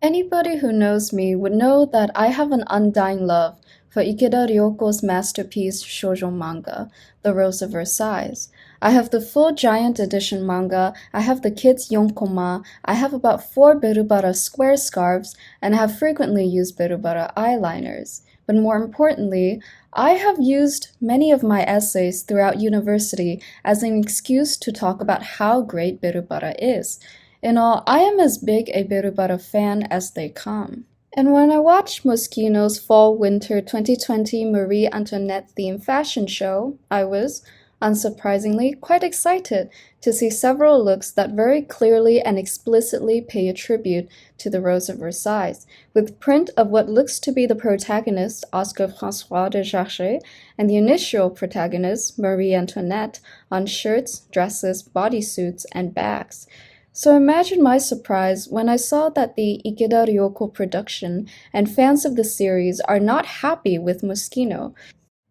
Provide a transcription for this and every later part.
Anybody who knows me would know that I have an undying love for Ikeda Ryoko's masterpiece shoujo manga, The Rose of Versailles. I have the full giant edition manga, I have the kids yonkoma, I have about 4 BeruBara square scarves, and I have frequently used BeruBara eyeliners. But more importantly, I have used many of my essays throughout university as an excuse to talk about how great BeruBara is. In all, I am as big a BeruBara fan as they come. And when I watched Moschino's Fall-Winter 2020 Marie Antoinette themed fashion show, I was, unsurprisingly, quite excited to see several looks that very clearly and explicitly pay a tribute to the Rose of Versailles, with print of what looks to be the protagonist, Oscar François de Jarget, and the initial protagonist, Marie Antoinette, on shirts, dresses, bodysuits, and bags. So imagine my surprise when I saw that the Ikeda Ryoko production and fans of the series are not happy with Moschino.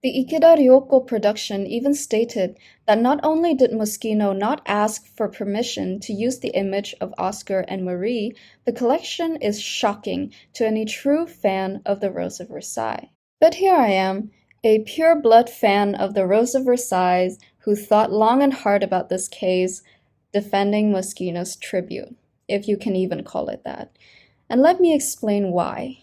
The Ikeda Ryoko production even stated that not only did Moschino not ask for permission to use the image of Oscar and Marie, the collection is shocking to any true fan of the Rose of Versailles. But here I am, a pure-blood fan of the Rose of Versailles who thought long and hard about this case, defending Moschino's tribute, if you can even call it that. And let me explain why.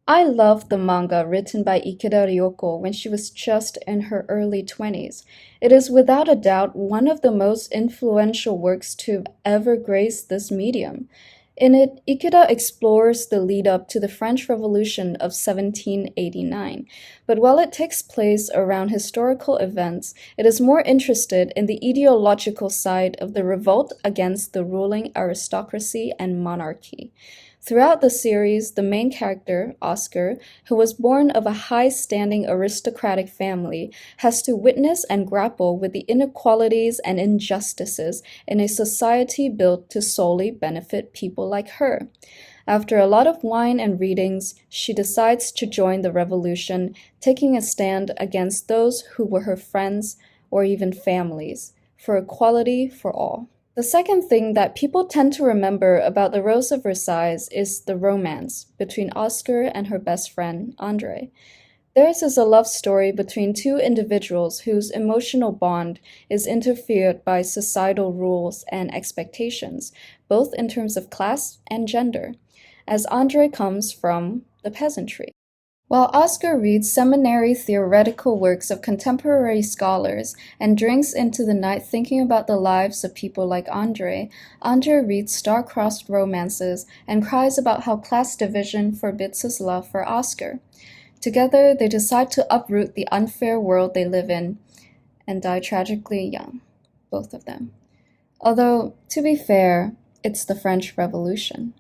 I loved the manga written by Ikeda Ryoko when she was just in her early 20s. It is without a doubt one of the most influential works to ever grace this medium. In it, Ikeda explores the lead-up to the French Revolution of 1789, but while it takes place around historical events, it is more interested in the ideological side of the revolt against the ruling aristocracy and monarchy. Throughout the series, the main character, Oscar, who was born of a high-standing aristocratic family, has to witness and grapple with the inequalities and injustices in a society built to solely benefit people like her. After a lot of wine and readings, she decides to join the revolution, taking a stand against those who were her friends or even families, for equality for all. The second thing that people tend to remember about the Rose of Versailles is the romance between Oscar and her best friend, Andre. Theirs is a love story between two individuals whose emotional bond is interfered by societal rules and expectations, both in terms of class and gender, as Andre comes from the peasantry. While Oscar reads seminary theoretical works of contemporary scholars and drinks into the night thinking about the lives of people like Andre reads star-crossed romances and cries about how class division forbids his love for Oscar. Together, they decide to uproot the unfair world they live in and die tragically young, both of them. Although, to be fair, it's the French Revolution.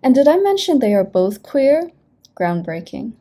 And did I mention they are both queer? Groundbreaking.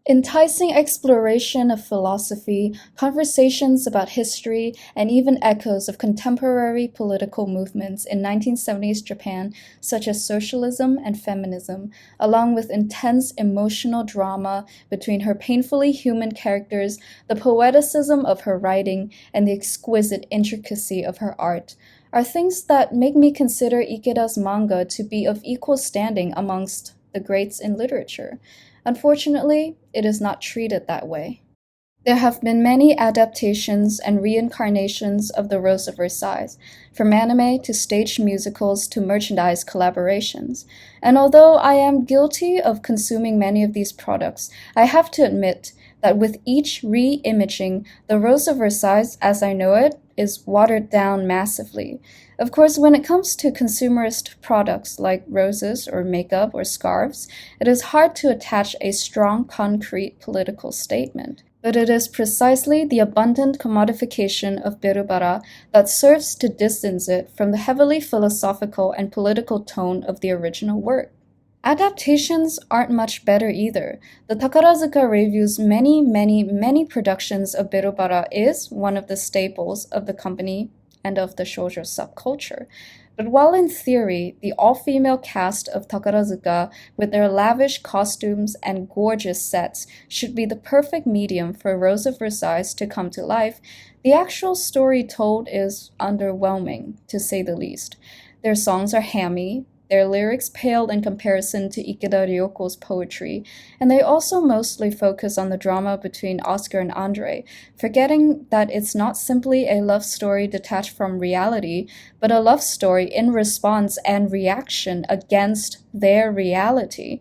Enticing exploration of philosophy, conversations about history, and even echoes of contemporary political movements in 1970s Japan, such as socialism and feminism, along with intense emotional drama between her painfully human characters, the poeticism of her writing, and the exquisite intricacy of her art, are things that make me consider Ikeda's manga to be of equal standing amongst the greats in literature. Unfortunately, it is not treated that way. There have been many adaptations and reincarnations of The Rose of Versailles, from anime to stage musicals to merchandise collaborations. And although I am guilty of consuming many of these products, I have to admit that with each re-imaging, The Rose of Versailles, as I know it, is watered down massively. Of course, when it comes to consumerist products like roses or makeup or scarves, it is hard to attach a strong, concrete political statement. But it is precisely the abundant commodification of BeruBara that serves to distance it from the heavily philosophical and political tone of the original work. Adaptations aren't much better either. The Takarazuka Review's many productions of BeruBara is one of the staples of the company and of the shoujo subculture. But while in theory, the all-female cast of Takarazuka, with their lavish costumes and gorgeous sets, should be the perfect medium for Rose of Versailles to come to life, the actual story told is underwhelming, to say the least. Their songs are hammy, Their lyrics paled in comparison to Ikeda Ryoko's poetry, and they also mostly focus on the drama between Oscar and Andre, forgetting that it's not simply a love story detached from reality, but a love story in response and reaction against their reality.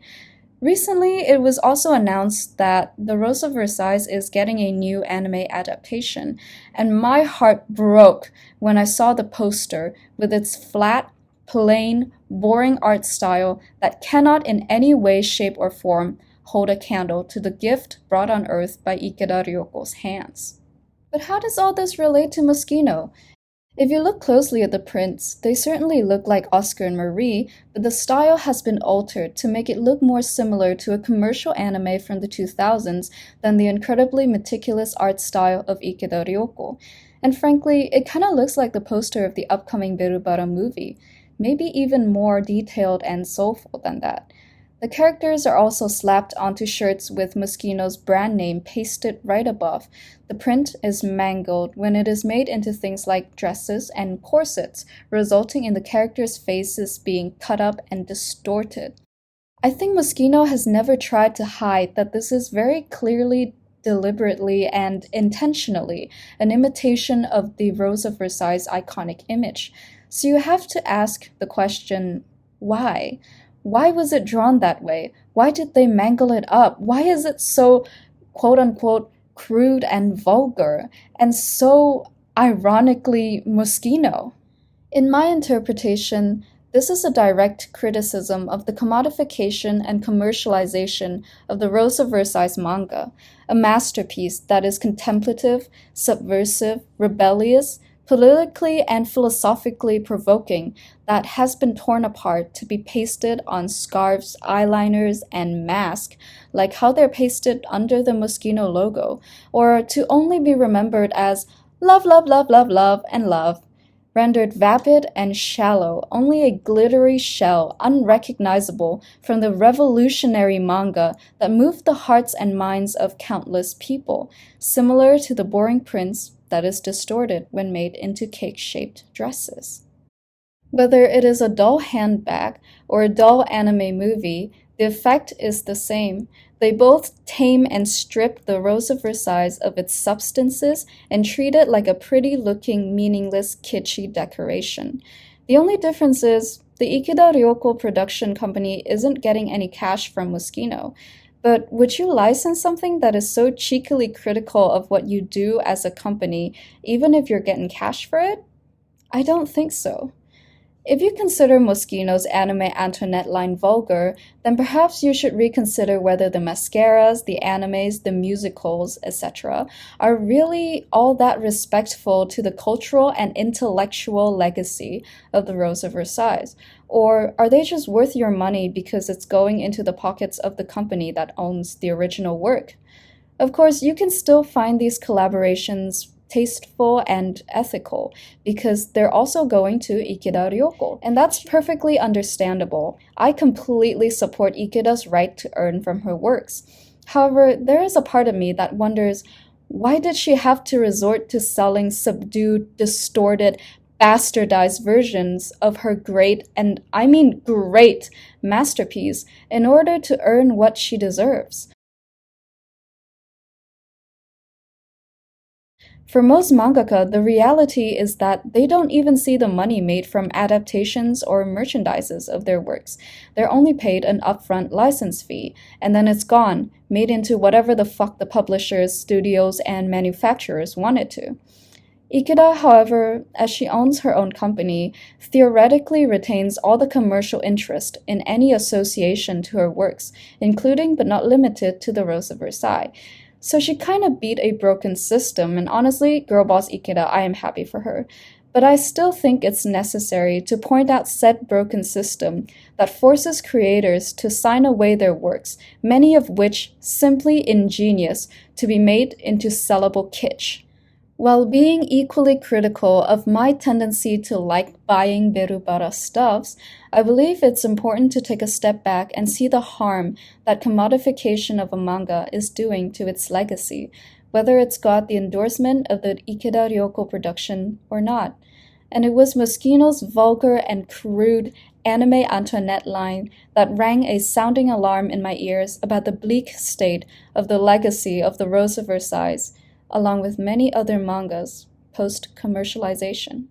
Recently, it was also announced that The Rose of Versailles is getting a new anime adaptation, and my heart broke when I saw the poster with its flat, plain, boring art style that cannot in any way, shape, or form hold a candle to the gift brought on earth by Ikeda Ryoko's hands. But how does all this relate to Moschino? If you look closely at the prints, they certainly look like Oscar and Marie, but the style has been altered to make it look more similar to a commercial anime from the 2000s than the incredibly meticulous art style of Ikeda Ryoko. And frankly, it kinda looks like the poster of the upcoming BeruBara movie, maybe even more detailed and soulful than that. The characters are also slapped onto shirts with Moschino's brand name pasted right above. The print is mangled when it is made into things like dresses and corsets, resulting in the characters' faces being cut up and distorted. I think Moschino has never tried to hide that this is very clearly, deliberately, and intentionally an imitation of the Rose of Versailles' iconic image. So you have to ask the question, why? Why was it drawn that way? Why did they mangle it up? Why is it so quote unquote crude and vulgar and so ironically Moschino? In my interpretation, this is a direct criticism of the commodification and commercialization of the Rose of Versailles manga, a masterpiece that is contemplative, subversive, rebellious, politically and philosophically provoking, that has been torn apart to be pasted on scarves, eyeliners, and masks, like how they're pasted under the Moschino logo, or to only be remembered as love, love, love, love, love, and love. Rendered vapid and shallow, only a glittery shell, unrecognizable from the revolutionary manga that moved the hearts and minds of countless people, similar to the boring prints that is distorted when made into cake-shaped dresses. Whether it is a dull handbag or a dull anime movie, the effect is the same. They both tame and strip the Rose of Versailles of its substances and treat it like a pretty-looking, meaningless, kitschy decoration. The only difference is the Ikeda Ryoko production company isn't getting any cash from Moschino. But would you license something that is so cheekily critical of what you do as a company, even if you're getting cash for it? I don't think so. If you consider Moschino's anime Antoinette line vulgar, then perhaps you should reconsider whether the mascaras, the animes, the musicals, etc. are really all that respectful to the cultural and intellectual legacy of the Rose of Versailles, or are they just worth your money because it's going into the pockets of the company that owns the original work? Of course, you can still find these collaborations tasteful and ethical because they're also going to Ikeda Ryoko, and that's perfectly understandable. I completely support Ikeda's right to earn from her works. However, there is a part of me that wonders, why did she have to resort to selling subdued, distorted, bastardized versions of her great, and I mean great, masterpiece in order to earn what she deserves? For most mangaka, the reality is that they don't even see the money made from adaptations or merchandises of their works. They're only paid an upfront license fee, and then it's gone, made into whatever the fuck the publishers, studios, and manufacturers want it to. Ikeda, however, as she owns her own company, theoretically retains all the commercial interest in any association to her works, including but not limited to the Rose of Versailles. So she kinda beat a broken system, and honestly, girl boss Ikeda, I am happy for her. But I still think it's necessary to point out said broken system that forces creators to sign away their works, many of which simply ingenious, to be made into sellable kitsch. While being equally critical of my tendency to like buying BeruBara stuffs, I believe it's important to take a step back and see the harm that commodification of a manga is doing to its legacy, whether it's got the endorsement of the Ikeda Ryoko production or not. and it was Moschino's vulgar and crude anime Antoinette line that rang a sounding alarm in my ears about the bleak state of the legacy of the Rose of Versailles, along with many other mangas post-commercialization.